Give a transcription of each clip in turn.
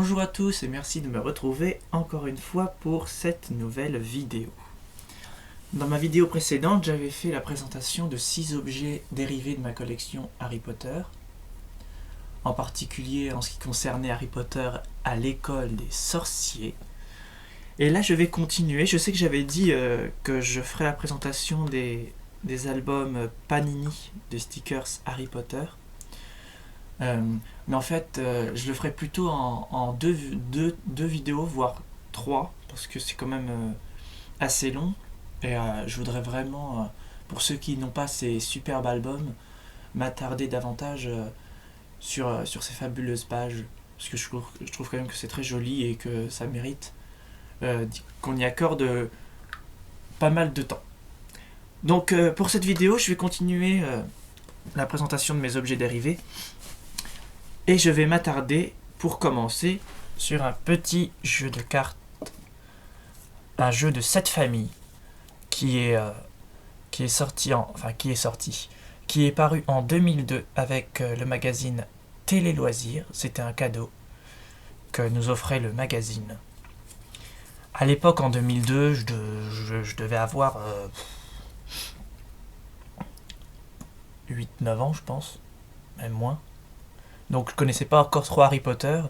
Bonjour à tous et merci de me retrouver encore une fois pour cette nouvelle vidéo. Dans ma vidéo précédente, j'avais fait la présentation de 6 objets dérivés de ma collection Harry Potter, en particulier en ce qui concernait Harry Potter à l'école des sorciers. Et là je vais continuer, je sais que j'avais dit que je ferais la présentation des albums Panini de stickers Harry Potter. Mais en fait, je le ferai plutôt en deux vidéos, voire 3, parce que c'est quand même assez long. Et je voudrais vraiment, pour ceux qui n'ont pas ces superbes albums, m'attarder davantage sur ces fabuleuses pages. Parce que je trouve quand même que c'est très joli et que ça mérite qu'on y accorde pas mal de temps. Donc pour cette vidéo, je vais continuer la présentation de mes objets dérivés. Et je vais m'attarder, pour commencer, sur un petit jeu de cartes, un jeu de 7 familles, qui est paru en 2002 avec le magazine Télé Loisirs. C'était un cadeau que nous offrait le magazine. À l'époque, en 2002, je devais avoir 8-9 ans, je pense, même moins. Donc je connaissais pas encore trop Harry Potter.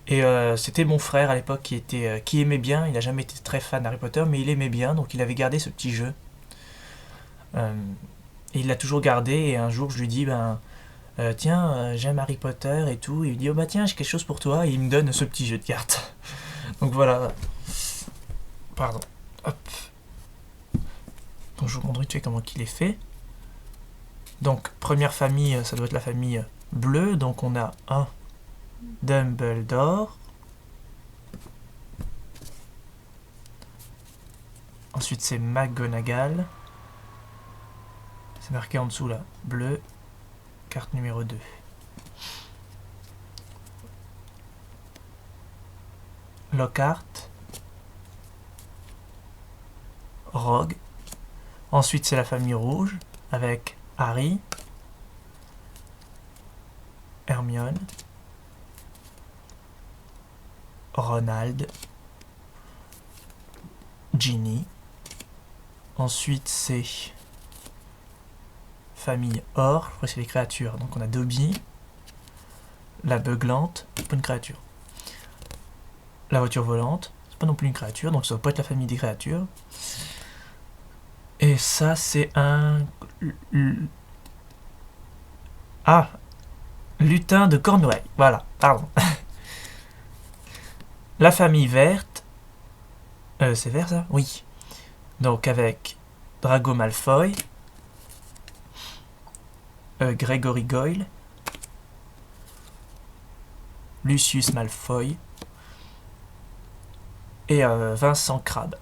Et c'était mon frère à l'époque qui aimait bien. Il n'a jamais été très fan d'Harry Potter, mais il aimait bien, donc il avait gardé ce petit jeu. Et il l'a toujours gardé. Et un jour, je lui dis, tiens, j'aime Harry Potter et tout. Et il me dit, oh bah tiens, j'ai quelque chose pour toi. Et il me donne ce petit jeu de cartes. Donc voilà. Pardon. Hop. Donc je vous montre vite fait comment il est fait. Donc première famille, ça doit être la famille bleue. Donc on a un Dumbledore. Ensuite c'est McGonagall. C'est marqué en dessous là. Bleu. Carte numéro 2. Lockhart. Rogue. Ensuite c'est la famille rouge avec Harry. Hermione. Ronald. Ginny. Ensuite c'est famille or, après c'est les créatures. Donc on a Dobby, la beuglante, c'est pas une créature. La voiture volante, c'est pas non plus une créature, donc ça doit pas être la famille des créatures. Et ça c'est un lutin de Cornouailles. Voilà, pardon. La famille verte. C'est vert ça? Oui. Donc avec Drago Malfoy, Gregory Goyle, Lucius Malfoy et Vincent Crabbe.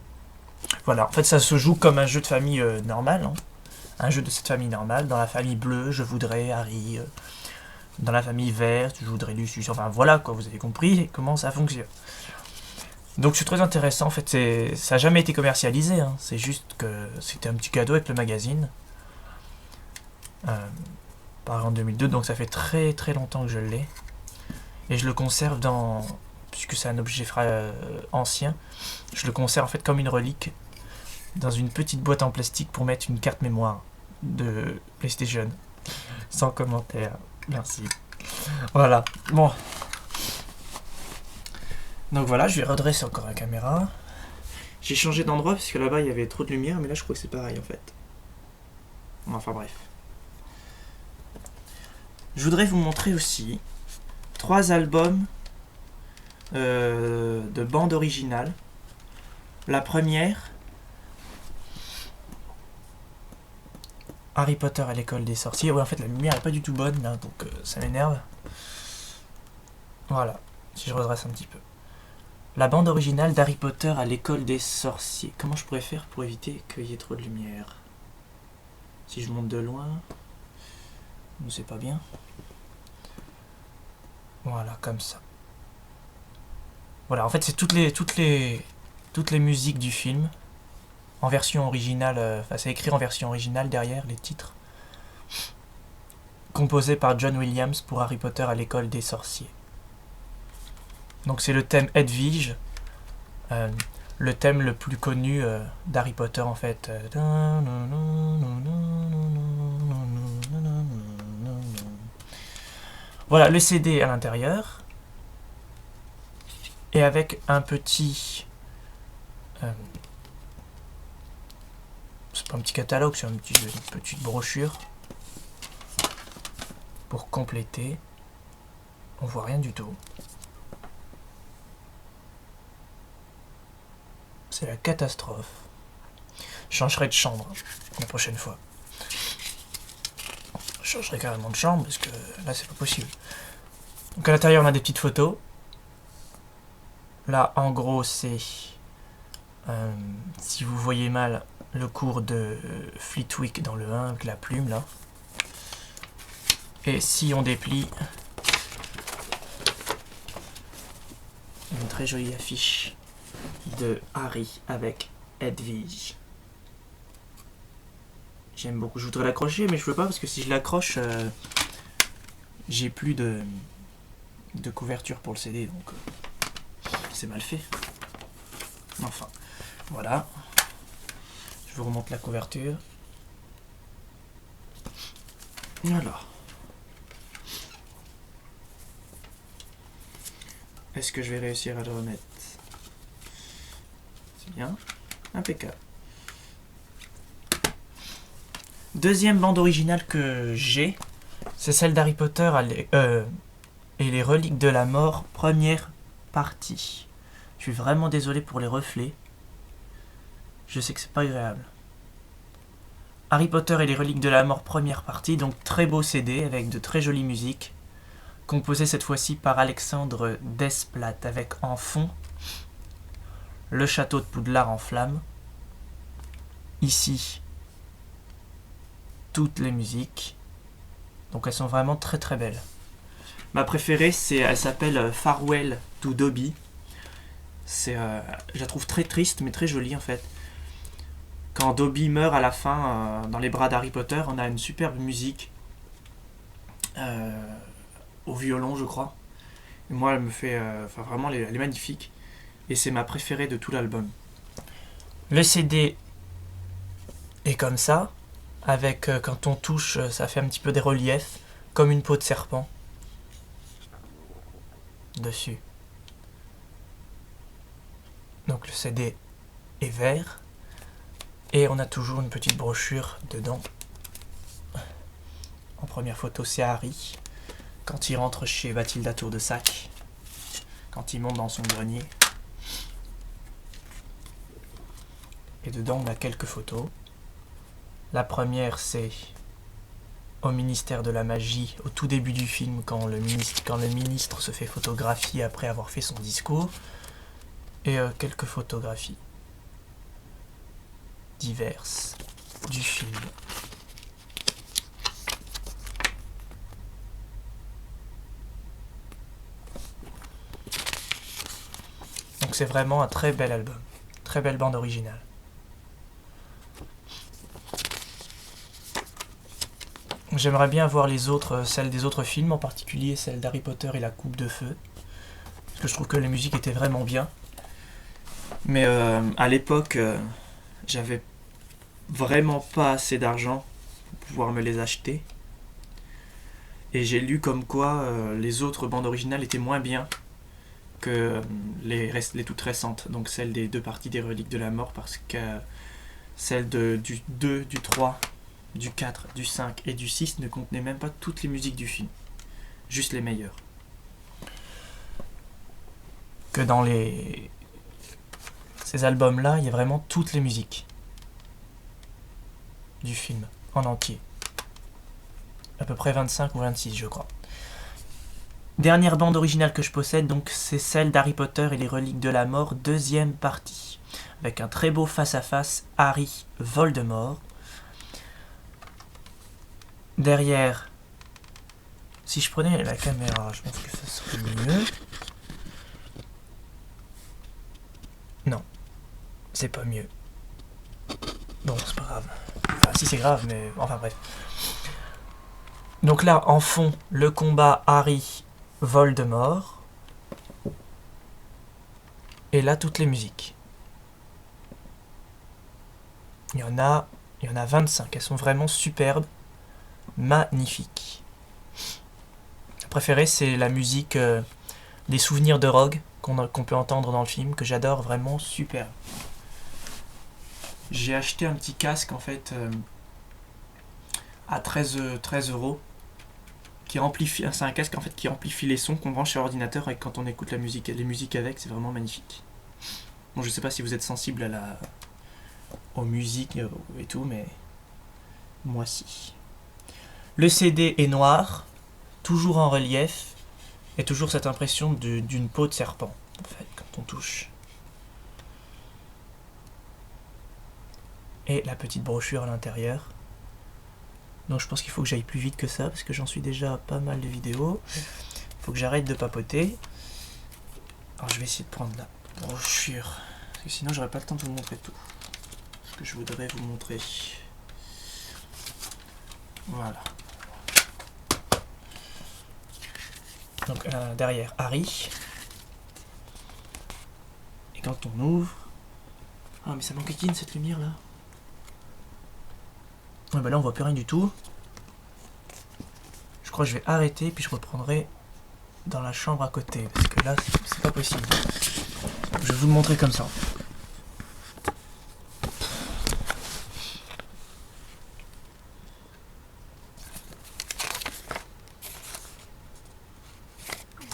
Voilà, en fait ça se joue comme un jeu de famille normal. Hein. Un jeu de cette famille normale. Dans la famille bleue, je voudrais Harry. Dans la famille verte, je voudrais Lucius. Enfin voilà quoi, vous avez compris comment ça fonctionne. Donc c'est très intéressant, en fait ça n'a jamais été commercialisé, hein. C'est juste que c'était un petit cadeau avec le magazine. Paru en 2002, donc ça fait très très longtemps que je l'ai. Et je le conserve puisque c'est un objet ancien, je le conserve en fait comme une relique dans une petite boîte en plastique pour mettre une carte mémoire de PlayStation. Sans commentaire, merci. Voilà, bon. Donc voilà, je vais redresser encore la caméra. J'ai changé d'endroit parce que là-bas il y avait trop de lumière, mais là je crois que c'est pareil en fait. Enfin bref. Je voudrais vous montrer aussi 3 albums de bande originale. La première, Harry Potter à l'école des sorciers. Ouais, en fait la lumière est pas du tout bonne là, donc ça m'énerve. Voilà, si je redresse un petit peu. La bande originale d'Harry Potter à l'école des sorciers. Comment je pourrais faire pour éviter qu'il y ait trop de lumière? Si je monte de loin, je ne sais pas bien. Voilà, comme ça. Voilà, en fait c'est toutes les musiques du film en version originale. Enfin, c'est écrit en version originale derrière les titres. Composé par John Williams pour Harry Potter à l'école des sorciers. Donc c'est le thème Hedwige, le thème le plus connu d'Harry Potter en fait. Voilà le CD à l'intérieur. Et avec un petit... c'est pas un petit catalogue, c'est une petite brochure. Pour compléter. On voit rien du tout. C'est la catastrophe. Je changerai de chambre la prochaine fois. Je changerai carrément de chambre parce que là c'est pas possible. Donc à l'intérieur on a des petites photos. Là en gros c'est, si vous voyez mal, le cours de Flitwick dans le 1 avec la plume là. Et si on déplie, une très jolie affiche de Harry avec Hedwige. J'aime beaucoup. Je voudrais l'accrocher, mais je peux pas parce que si je l'accroche, j'ai plus de couverture pour le CD, donc c'est mal fait. Enfin, voilà. Je vous remonte la couverture. Voilà. Est-ce que je vais réussir à le remettre? C'est bien. Impeccable. Deuxième bande originale que j'ai, c'est celle d'Harry Potter et les reliques de la mort, première partie. Je suis vraiment désolé pour les reflets. Je sais que c'est pas agréable. Harry Potter et les reliques de la mort, première partie, donc très beau CD avec de très jolies musiques, composé cette fois-ci par Alexandre Desplat, avec en fond le château de Poudlard en flammes. Ici, toutes les musiques. Donc elles sont vraiment très très belles. Ma préférée, elle s'appelle Farewell to Dobby. Je la trouve très triste mais très jolie en fait. Quand Dobby meurt à la fin dans les bras d'Harry Potter, on a une superbe musique au violon je crois. Et moi elle me fait... vraiment elle est magnifique. Et c'est ma préférée de tout l'album. Le CD est comme ça. Avec, quand on touche, ça fait un petit peu des reliefs, comme une peau de serpent dessus. Donc le CD est vert, et on a toujours une petite brochure dedans. En première photo, c'est Harry, quand il rentre chez Mathilda Tour de Sac, quand il monte dans son grenier. Et dedans, on a quelques photos. La première, c'est au ministère de la magie, au tout début du film, quand le ministre se fait photographier après avoir fait son discours. Et quelques photographies diverses du film. Donc c'est vraiment un très bel album, très belle bande originale. J'aimerais bien voir celles des autres films, en particulier celle d'Harry Potter et la Coupe de Feu. Parce que je trouve que les musiques étaient vraiment bien. Mais à l'époque, j'avais vraiment pas assez d'argent pour pouvoir me les acheter. Et j'ai lu comme quoi les autres bandes originales étaient moins bien que les toutes récentes. Donc celle des deux parties des Reliques de la Mort, parce que celle du 2, du 3... du 4, du 5 et du 6 ne contenaient même pas toutes les musiques du film. Juste les meilleures. Que dans ces albums-là, il y a vraiment toutes les musiques du film, en entier. À peu près 25 ou 26, je crois. Dernière bande originale que je possède, donc, c'est celle d'Harry Potter et les Reliques de la Mort, deuxième partie. Avec un très beau face-à-face, Harry Voldemort. Derrière, si je prenais la caméra, je pense que ça serait mieux. Non, c'est pas mieux. Bon, c'est pas grave. Enfin, si c'est grave, mais enfin bref. Donc là, en fond, le combat Harry Voldemort. Et là, toutes les musiques. Il y en a 25. Elles sont vraiment superbes. Magnifiques. Ma préférée, c'est la musique des souvenirs de Rogue qu'on peut entendre dans le film, que j'adore, vraiment super. J'ai acheté un petit casque en fait à 13 euros qui amplifie. C'est un casque en fait qui amplifie les sons qu'on branche sur l'ordinateur et quand on écoute les musiques avec, c'est vraiment magnifique. Bon, je sais pas si vous êtes sensible aux musiques et tout, mais moi si. Le CD est noir, toujours en relief, et toujours cette impression d'une peau de serpent, en fait, quand on touche. Et la petite brochure à l'intérieur. Donc je pense qu'il faut que j'aille plus vite que ça, parce que j'en suis déjà à pas mal de vidéos. Il faut que j'arrête de papoter. Alors je vais essayer de prendre la brochure, parce que sinon j'aurai pas le temps de vous montrer tout ce que je voudrais vous montrer. Voilà. Donc derrière Harry. Et quand on ouvre... Ah mais ça m'enquiquine cette lumière là. Ouais bah là on voit plus rien du tout. Je crois que je vais arrêter puis je reprendrai dans la chambre à côté. Parce que là c'est pas possible. Je vais vous le montrer comme ça.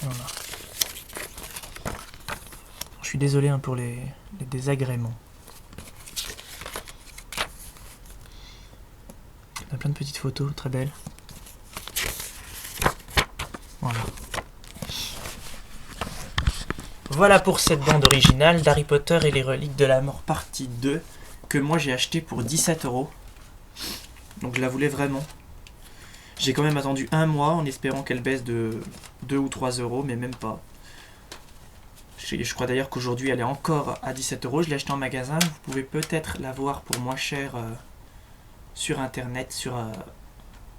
Voilà. Je suis désolé pour les désagréments. Il y a plein de petites photos très belles. Voilà. Voilà pour cette bande originale d'Harry Potter et les reliques de la mort partie 2 que moi j'ai acheté pour 17 euros. Donc je la voulais vraiment. J'ai quand même attendu un mois en espérant qu'elle baisse de 2 ou 3 euros, mais même pas. Je crois d'ailleurs qu'aujourd'hui elle est encore à 17 euros. Je l'ai acheté en magasin. Vous pouvez peut-être la voir pour moins cher sur internet.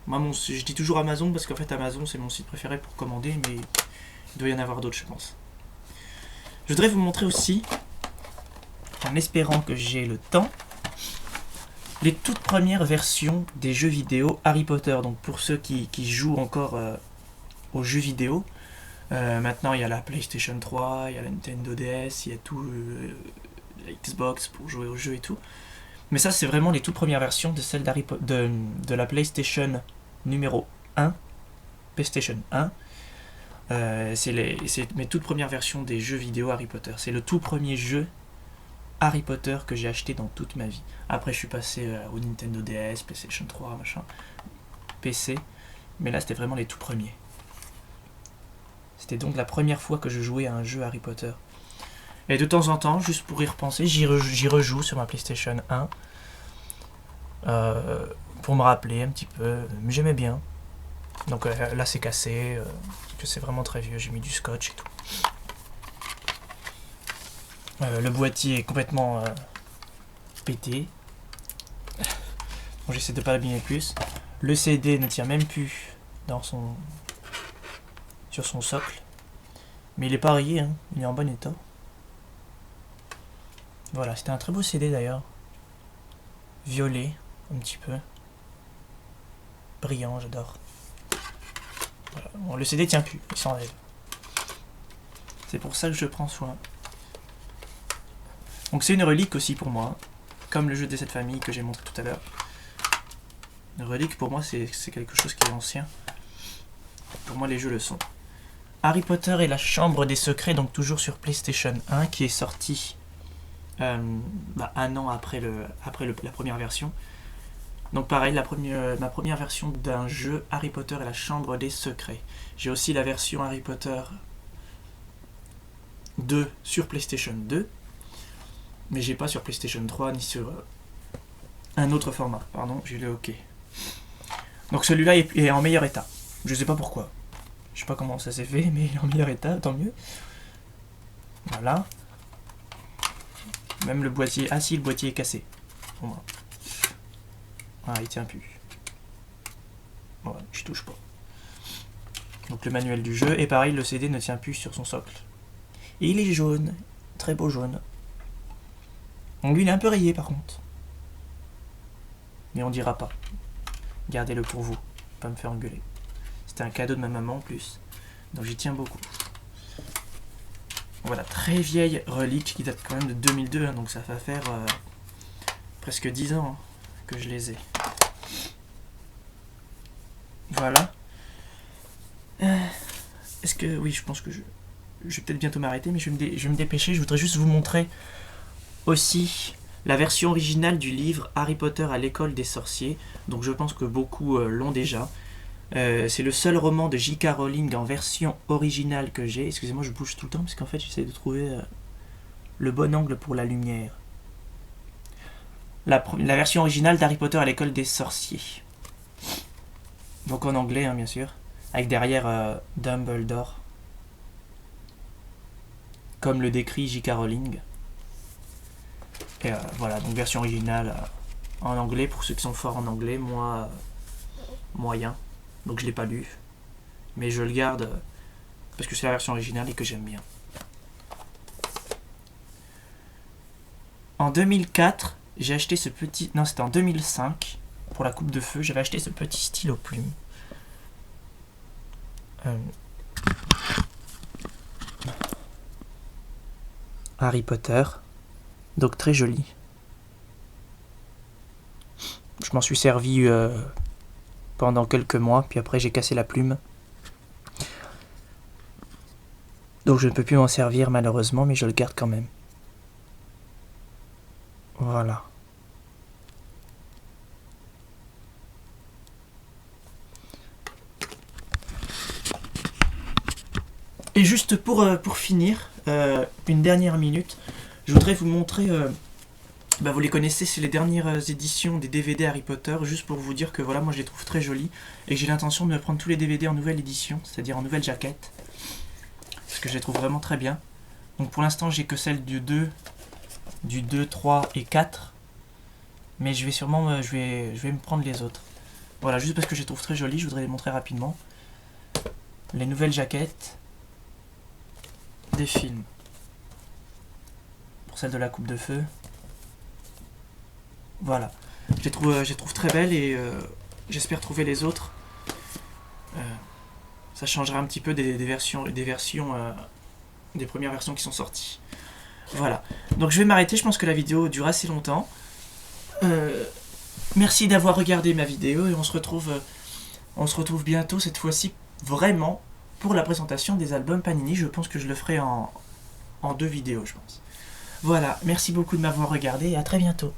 Moi, je dis toujours Amazon parce qu'en fait Amazon c'est mon site préféré pour commander, mais il doit y en avoir d'autres, je pense. Je voudrais vous montrer aussi, en espérant que j'ai le temps, les toutes premières versions des jeux vidéo Harry Potter. Donc pour ceux qui jouent encore aux jeux vidéo, maintenant il y a la PlayStation 3, il y a la Nintendo DS, il y a tout la Xbox pour jouer aux jeux et tout. Mais ça c'est vraiment les toutes premières versions de celle de la PlayStation numéro 1, PlayStation 1. C'est mes toutes premières versions des jeux vidéo Harry Potter. C'est le tout premier jeu Harry Potter que j'ai acheté dans toute ma vie. Après je suis passé au Nintendo DS, PlayStation 3, machin, PC. Mais là c'était vraiment les tout premiers. C'était donc la première fois que je jouais à un jeu Harry Potter. Et de temps en temps, juste pour y repenser, j'y rejoue sur ma PlayStation 1. Pour me rappeler un petit peu. Mais j'aimais bien. Donc là c'est cassé. Que c'est vraiment très vieux. J'ai mis du scotch et tout. Le boîtier est complètement pété. Bon, j'essaie de pas l'abîmer plus. Le CD ne tient même plus sur son socle. Mais il est pas rayé, hein. Il est en bon état. Voilà, c'était un très beau CD d'ailleurs. Violet, un petit peu. Brillant, j'adore. Voilà. Bon, le CD tient plus, il s'enlève. C'est pour ça que je prends soin. Donc c'est une relique aussi pour moi. Comme le jeu des 7 familles que j'ai montré tout à l'heure. Une relique pour moi c'est quelque chose qui est ancien. Pour moi les jeux le sont. Harry Potter et la Chambre des Secrets, donc toujours sur PlayStation 1, qui est sorti un an après la première version. Donc pareil, ma première version d'un jeu Harry Potter et la Chambre des Secrets. J'ai aussi la version Harry Potter 2 sur PlayStation 2, mais j'ai pas sur PlayStation 3 ni sur un autre format. Pardon, j'ai le OK. Donc celui-là est en meilleur état. Je sais pas pourquoi. Je sais pas comment ça s'est fait, mais il est en meilleur état, tant mieux. Voilà. Même le boîtier... Ah si, le boîtier est cassé. Bon, ah, il tient plus. Bon, je touche pas. Donc le manuel du jeu. Et pareil, le CD ne tient plus sur son socle. Et il est jaune. très beau jaune. Donc lui il est un peu rayé par contre. Mais on dira pas. Gardez-le pour vous, pas me faire engueuler. C'était un cadeau de ma maman en plus. Donc j'y tiens beaucoup. Voilà, très vieille relique qui date quand même de 2002, hein, donc ça va faire presque 10 ans hein, que je les ai. Voilà. Est-ce que... Oui, je pense que je vais peut-être bientôt m'arrêter, mais je vais me dépêcher. Je voudrais juste vous montrer aussi la version originale du livre Harry Potter à l'école des sorciers. Donc je pense que beaucoup l'ont déjà. C'est le seul roman de J.K. Rowling en version originale que j'ai. Excusez-moi, je bouge tout le temps parce qu'en fait j'essaie de trouver le bon angle pour la lumière. La version originale d'Harry Potter à l'école des sorciers. Donc en anglais, hein, bien sûr. Avec derrière Dumbledore. Comme le décrit J.K. Rowling. Et voilà, donc version originale en anglais pour ceux qui sont forts en anglais. Moi, moyen. Donc je l'ai pas lu. Mais je le garde parce que c'est la version originale et que j'aime bien. En 2004, j'ai acheté ce petit... Non, c'était en 2005. Pour la coupe de feu, j'avais acheté ce petit stylo plume. Harry Potter. Donc très joli. Je m'en suis servi pendant quelques mois, puis après j'ai cassé la plume. Donc je ne peux plus m'en servir malheureusement, mais je le garde quand même. Voilà. Et juste pour finir, une dernière minute, je voudrais vous montrer, vous les connaissez, c'est les dernières éditions des DVD Harry Potter, juste pour vous dire que voilà, moi je les trouve très jolis, et que j'ai l'intention de me prendre tous les DVD en nouvelle édition, c'est-à-dire en nouvelle jaquette, parce que je les trouve vraiment très bien. Donc pour l'instant j'ai que celle du 2, 3 et 4, mais je vais sûrement, je vais me prendre les autres. Voilà, juste parce que je les trouve très jolies, je voudrais les montrer rapidement. Les nouvelles jaquettes des films. Pour celle de la coupe de feu. Voilà. Je les trouve très belles et j'espère trouver les autres. Ça changera un petit peu des premières versions qui sont sorties. Voilà. Donc je vais m'arrêter, je pense que la vidéo dure assez longtemps. Merci d'avoir regardé ma vidéo et on se retrouve bientôt, cette fois-ci vraiment pour la présentation des albums Panini. Je pense que je le ferai en 2 vidéos, je pense. Voilà, merci beaucoup de m'avoir regardé et à très bientôt.